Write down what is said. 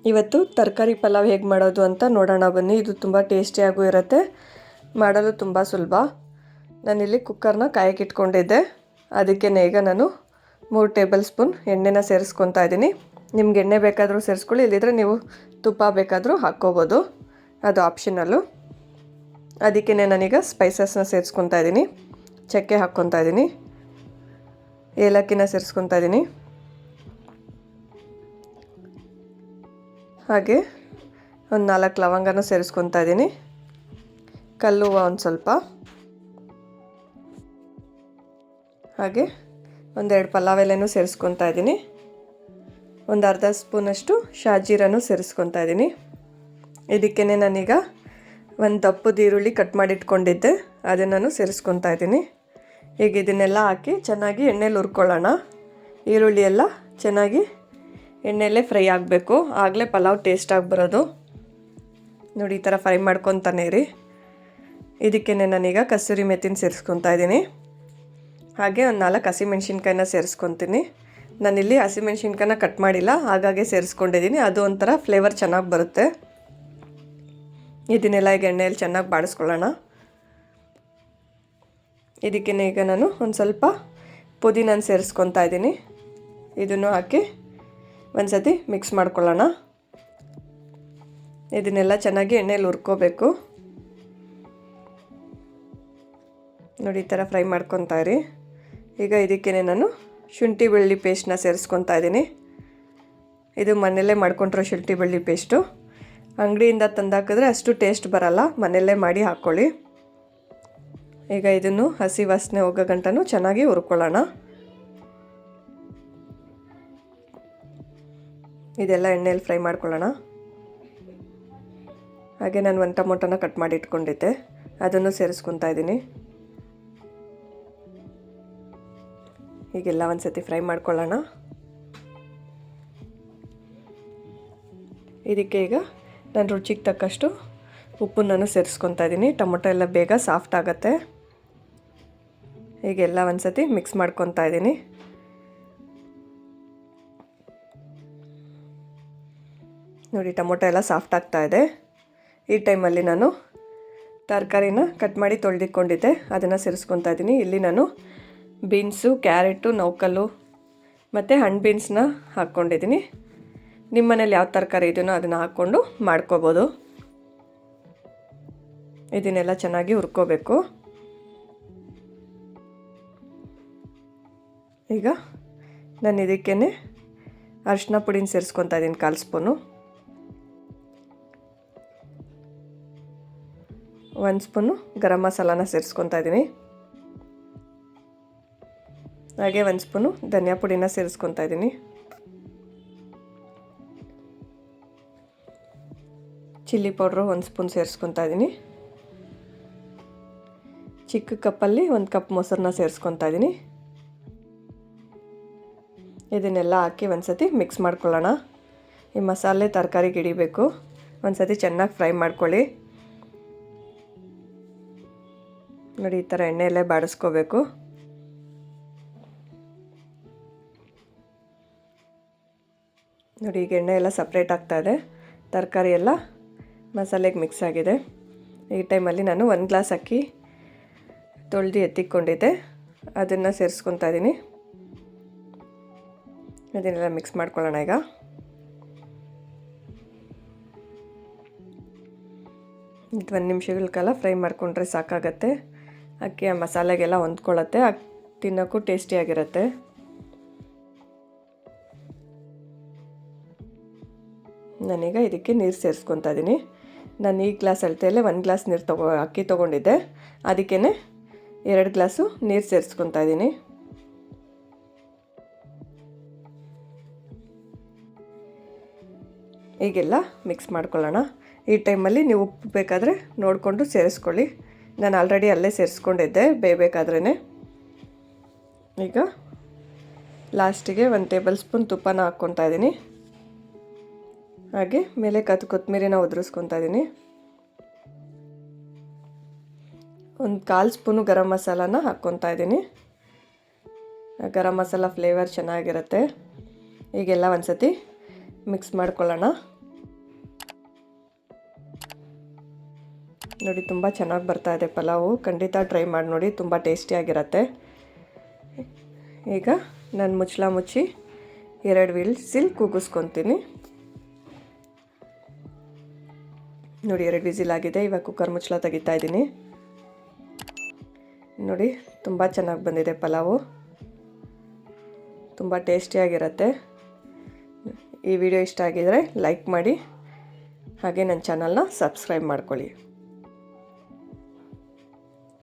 ಇವತ್ತು ತರಕಾರಿ ಪಲಾವ್ ಹೇಗೆ ಮಾಡೋದು ಅಂತ ನೋಡೋಣ ಬನ್ನಿ. ಇದು ತುಂಬ ಟೇಸ್ಟಿಯಾಗೂ ಇರುತ್ತೆ, ಮಾಡಲು ತುಂಬ ಸುಲಭ. ನಾನಿಲ್ಲಿ ಕುಕ್ಕರ್ನ ಕಾಯಕ್ಕೆ ಇಟ್ಕೊಂಡಿದ್ದೆ. ಅದಕ್ಕೆ ಈಗ ನಾನು 3 ಟೇಬಲ್ ಸ್ಪೂನ್ ಎಣ್ಣೆನ ಸೇರಿಸ್ಕೊತಾ ಇದ್ದೀನಿ. ನಿಮ್ಗೆ ಎಣ್ಣೆ ಬೇಕಾದರೂ ಸೇರಿಸ್ಕೊಳ್ಳಿ, ಇಲ್ಲಿದ್ರೆ ನೀವು ತುಪ್ಪ ಬೇಕಾದರೂ ಹಾಕ್ಕೋಬೋದು, ಅದು ಆಪ್ಷನಲ್ಲು. ಅದಕ್ಕೆ ನಾನೀಗ ಸ್ಪೈಸಸ್ನ ಸೇರಿಸ್ಕೊತಾ ಇದ್ದೀನಿ. ಚಕ್ಕೆ ಹಾಕ್ಕೊತಾ ಇದ್ದೀನಿ, ಏಲಕ್ಕಿನ ಸೇರಿಸ್ಕೊತಾ ಇದ್ದೀನಿ, ಹಾಗೆ ಒಂದು 4 ಲವಂಗನೂ ಸೇರಿಸ್ಕೊತಾ ಇದ್ದೀನಿ, ಕಲ್ಲುವ ಒಂದು ಸ್ವಲ್ಪ, ಹಾಗೆ ಒಂದೆರಡು ಪಲಾವ್ ಎಲೆನೂ ಸೇರಿಸ್ಕೊತಾ ಇದ್ದೀನಿ, ಒಂದು ಅರ್ಧ ಸ್ಪೂನಷ್ಟು ಶಾಜೀರನೂ ಸೇರಿಸ್ಕೊತಾ ಇದ್ದೀನಿ. ಇದಕ್ಕೆ ನಾನೀಗ ಒಂದು ದಪ್ಪದ ಈರುಳ್ಳಿ ಕಟ್ ಮಾಡಿಟ್ಕೊಂಡಿದ್ದೆ, ಅದನ್ನು ಸೇರಿಸ್ಕೊತಾ ಇದ್ದೀನಿ. ಈಗ ಇದನ್ನೆಲ್ಲ ಹಾಕಿ ಚೆನ್ನಾಗಿ ಎಣ್ಣೆಲಿ ಹುರ್ಕೊಳ್ಳೋಣ. ಈರುಳ್ಳಿ ಎಲ್ಲ ಚೆನ್ನಾಗಿ ಎಣ್ಣೆಯಲ್ಲೇ ಫ್ರೈ ಆಗಬೇಕು, ಆಗಲೇ ಪಲಾವ್ ಟೇಸ್ಟಾಗಿ ಬರೋದು. ನೋಡಿ, ಈ ಥರ ಫ್ರೈ ಮಾಡ್ಕೊತಾನೆ ಇರಿ. ಇದಕ್ಕೆ ನಾನೀಗ ಕಸೂರಿ ಮೆಥಿನ ಸೇರಿಸ್ಕೊತಾ ಇದ್ದೀನಿ, ಹಾಗೆ ಒಂದು 4 ಹಸಿಮೆಣ್ಸಿನ್ಕಾಯಿನ ಸೇರಿಸ್ಕೊತೀನಿ. ನಾನಿಲ್ಲಿ ಹಸಿಮೆಣ್ಸಿನ್ಕಾಯಿನ ಕಟ್ ಮಾಡಿಲ್ಲ, ಹಾಗಾಗಿ ಸೇರಿಸ್ಕೊಂಡಿದ್ದೀನಿ. ಅದು ಒಂಥರ ಫ್ಲೇವರ್ ಚೆನ್ನಾಗಿ ಬರುತ್ತೆ. ಇದನ್ನೆಲ್ಲ ಈಗ ಎಣ್ಣೆಯಲ್ಲಿ ಚೆನ್ನಾಗಿ ಬಾಡಿಸ್ಕೊಳ್ಳೋಣ. ಇದಕ್ಕೆ ಈಗ ನಾನು ಒಂದು ಸ್ವಲ್ಪ ಪುದೀನ ಸೇರಿಸ್ಕೊತಾ ಇದ್ದೀನಿ. ಇದನ್ನು ಹಾಕಿ ಒಂದು ಸತಿ ಮಿಕ್ಸ್ ಮಾಡ್ಕೊಳ್ಳೋಣ. ಇದನ್ನೆಲ್ಲ ಚೆನ್ನಾಗಿ ಎಣ್ಣೆಯಲ್ಲಿ ಹುರ್ಕೋಬೇಕು. ನೋಡಿ, ಈ ಥರ ಫ್ರೈ ಮಾಡ್ಕೊತಾ ಇರಿ. ಈಗ ಇದಕ್ಕೆ ನಾನು ಶುಂಠಿ ಬೆಳ್ಳುಳ್ಳಿ ಪೇಸ್ಟ್ನ ಸೇರಿಸ್ಕೊತಾ ಇದ್ದೀನಿ. ಇದು ಮನೆಯಲ್ಲೇ ಮಾಡ್ಕೊಂಡ್ರೋ ಶುಂಠಿ ಬೆಳ್ಳುಳ್ಳಿ ಪೇಸ್ಟು. ಅಂಗಡಿಯಿಂದ ತಂದಾಕಿದ್ರೆ ಅಷ್ಟು ಟೇಸ್ಟ್ ಬರಲ್ಲ, ಮನೆಯಲ್ಲೇ ಮಾಡಿ ಹಾಕ್ಕೊಳ್ಳಿ. ಈಗ ಇದನ್ನು ಹಸಿ ವಾಸನೆ ಹೋಗೋ ಗಂಟನೂ ಚೆನ್ನಾಗಿ ಹುರ್ಕೊಳ್ಳೋಣ. ಇದೆಲ್ಲ ಎಣ್ಣೆಯಲ್ಲಿ ಫ್ರೈ ಮಾಡ್ಕೊಳ್ಳೋಣ. ಹಾಗೆ ನಾನು ಒಂದು ಟೊಮೊಟೊನ ಕಟ್ ಮಾಡಿ ಇಟ್ಕೊಂಡಿದ್ದೆ, ಅದನ್ನು ಸೇರಿಸ್ಕೊತಾ ಇದ್ದೀನಿ. ಹೀಗೆಲ್ಲ ಒಂದು ಸತಿ ಫ್ರೈ ಮಾಡ್ಕೊಳ್ಳೋಣ. ಇದಕ್ಕೆ ಈಗ ನಾನು ರುಚಿಗೆ ತಕ್ಕಷ್ಟು ಉಪ್ಪನ್ನು ಸೇರಿಸ್ಕೊತಾ ಇದ್ದೀನಿ. ಟೊಮೊಟೊ ಎಲ್ಲ ಬೇಗ ಸಾಫ್ಟ್ ಆಗುತ್ತೆ. ಹೀಗೆಲ್ಲ ಒಂದು ಸತಿ ಮಿಕ್ಸ್ ಮಾಡ್ಕೊತಾ ಇದ್ದೀನಿ. ನೋಡಿ, ಟೊಮೊಟೊ ಎಲ್ಲ ಸಾಫ್ಟ್ ಆಗ್ತಾ ಇದೆ. ಈ ಟೈಮಲ್ಲಿ ನಾನು ತರಕಾರಿನ ಕಟ್ ಮಾಡಿ ತೊಳೆದಿಟ್ಕೊಂಡಿದ್ದೆ, ಅದನ್ನು ಸೇರಿಸ್ಕೊತಾ ಇದ್ದೀನಿ. ಇಲ್ಲಿ ನಾನು ಬೀನ್ಸು, ಕ್ಯಾರೆಟು, ನೌಕಲ್ಲು ಮತ್ತು ಹಣ್ಣು ಬೀನ್ಸ್ನ ಹಾಕ್ಕೊಂಡಿದ್ದೀನಿ. ನಿಮ್ಮ ಮನೇಲಿ ಯಾವ ತರಕಾರಿ ಇದೆಯೋ ಅದನ್ನು ಹಾಕ್ಕೊಂಡು ಮಾಡ್ಕೋಬೋದು. ಇದನ್ನೆಲ್ಲ ಚೆನ್ನಾಗಿ ಹುರ್ಕೋಬೇಕು. ಈಗ ನಾನು ಇದಕ್ಕೇ ಅರಿಶಿನ ಪುಡಿನ ಸೇರಿಸ್ಕೊತಾ ಇದ್ದೀನಿ, 1/4 ಸ್ಪೂನು. 1 ಸ್ಪೂನು ಗರಂ ಮಸಾಲಾನ ಸೇರಿಸ್ಕೊತಾ ಇದ್ದೀನಿ, ಹಾಗೆ 1 ಸ್ಪೂನು ಧನಿಯಾ ಪುಡಿನ ಸೇರಿಸ್ಕೊತಾ ಇದ್ದೀನಿ. ಚಿಲ್ಲಿ ಪೌಡ್ರು 1 ಸ್ಪೂನ್ ಸೇರಿಸ್ಕೊತಾ ಇದ್ದೀನಿ. ಚಿಕ್ಕ ಕಪ್ಪಲ್ಲಿ 1 ಕಪ್ ಮೊಸರನ್ನ ಸೇರಿಸ್ಕೊತಾ ಇದ್ದೀನಿ. ಇದನ್ನೆಲ್ಲ ಹಾಕಿ ಒಂದು ಸತಿ ಮಿಕ್ಸ್ ಮಾಡ್ಕೊಳ್ಳೋಣ. ಈ ಮಸಾಲೆ ತರಕಾರಿಗೆ ಹಿಡಿಬೇಕು. ಒಂದು ಸತಿ ಚೆನ್ನಾಗಿ ಫ್ರೈ ಮಾಡ್ಕೊಳ್ಳಿ. ನೋಡಿ, ಈ ಥರ ಎಣ್ಣೆಯಲ್ಲೇ ಬಾಡಿಸ್ಕೋಬೇಕು. ನೋಡಿ, ಈಗ ಎಣ್ಣೆ ಎಲ್ಲ ಸಪ್ರೇಟ್ ಆಗ್ತಾಯಿದೆ, ತರಕಾರಿ ಎಲ್ಲ ಮಸಾಲೆಗೆ ಮಿಕ್ಸ್ ಆಗಿದೆ. ಈ ಟೈಮಲ್ಲಿ ನಾನು 1 ಗ್ಲಾಸ್ ಅಕ್ಕಿ ತೊಳೆದು ಎತ್ತಿಕೊಂಡಿದ್ದೆ, ಅದನ್ನು ಸೇರಿಸ್ಕೊತಾ ಇದ್ದೀನಿ. ಅದನ್ನೆಲ್ಲ ಮಿಕ್ಸ್ ಮಾಡ್ಕೊಳ್ಳೋಣ. ಈಗ ಇದು 1 ನಿಮಿಷಗಳ ಕಾಲ ಫ್ರೈ ಮಾಡಿಕೊಂಡ್ರೆ ಸಾಕಾಗತ್ತೆ. ಅಕ್ಕಿ ಆ ಮಸಾಲೆಗೆಲ್ಲ ಹೊಂದ್ಕೊಳ್ಳುತ್ತೆ, ತಿನ್ನೋಕ್ಕೂ ಟೇಸ್ಟಿಯಾಗಿರುತ್ತೆ. ನಾನೀಗ ಇದಕ್ಕೆ ನೀರು ಸೇರಿಸ್ಕೊತಾ ಇದ್ದೀನಿ. ನಾನು ಈ ಗ್ಲಾಸ್ ಅಳತೆಯಲ್ಲೇ 1 ಗ್ಲಾಸ್ ನೀರು ಅಕ್ಕಿ ತೊಗೊಂಡಿದ್ದೆ, ಅದಕ್ಕೇ 2 ಗ್ಲಾಸು ನೀರು ಸೇರಿಸ್ಕೊತಾ ಇದ್ದೀನಿ. ಹೀಗೆಲ್ಲ ಮಿಕ್ಸ್ ಮಾಡ್ಕೊಳ್ಳೋಣ. ಈ ಟೈಮಲ್ಲಿ ನೀವು ಉಪ್ಪು ಬೇಕಾದರೆ ನೋಡಿಕೊಂಡು ಸೇರಿಸ್ಕೊಳ್ಳಿ. ನಾನು ಆಲ್ರೆಡಿ ಅಲ್ಲೇ ಸೇರಿಸ್ಕೊಂಡಿದ್ದೆ ಬೇಯಬೇಕಾದ್ರೇ. ಈಗ ಲಾಸ್ಟಿಗೆ 1 ಟೇಬಲ್ ಸ್ಪೂನ್ ತುಪ್ಪನ ಹಾಕ್ಕೊತಾ ಇದ್ದೀನಿ, ಹಾಗೆ ಮೇಲೆ ಕೊತ್ತಂಬರಿನ ಉದುರಿಸ್ಕೊತಾ ಇದ್ದೀನಿ. 1/4 ಸ್ಪೂನು ಗರಂ ಮಸಾಲಾನ ಹಾಕ್ಕೊತಾ ಇದ್ದೀನಿ. ಗರಂ ಮಸಾಲ ಫ್ಲೇವರ್ ಚೆನ್ನಾಗಿರುತ್ತೆ. ಈಗೆಲ್ಲ ಒಂದು ಸತಿ ಮಿಕ್ಸ್ ಮಾಡ್ಕೊಳ್ಳೋಣ. ನೋಡಿ ತುಂಬ ಚೆನ್ನಾಗಿ ಬರ್ತಾ ಇದೆ ಪಲಾವು. ಖಂಡಿತ ಟ್ರೈ ಮಾಡಿ ನೋಡಿ, ತುಂಬ ಟೇಸ್ಟಿಯಾಗಿರುತ್ತೆ. ಈಗ ನಾನು ಮುಚ್ಚಳ ಮುಚ್ಚಿ 2 ವಿಸಿಲ್ ಕೂಗಿಸ್ಕೊತೀನಿ. ನೋಡಿ 2 ವಿಸಿಲ್ ಆಗಿದೆ. ಇವಾಗ ಕುಕ್ಕರ್ ಮುಚ್ಚಳ ತೆಗಿತಾ ಇದ್ದೀನಿ. ನೋಡಿ ತುಂಬ ಚೆನ್ನಾಗಿ ಬಂದಿದೆ ಪಲಾವು, ತುಂಬ ಟೇಸ್ಟಿಯಾಗಿರುತ್ತೆ. ಈ ವಿಡಿಯೋ ಇಷ್ಟ ಆಗಿದರೆ ಲೈಕ್ ಮಾಡಿ, ಹಾಗೆ ನನ್ನ ಚಾನಲ್ನ ಸಬ್ಸ್ಕ್ರೈಬ್ ಮಾಡ್ಕೊಳ್ಳಿ.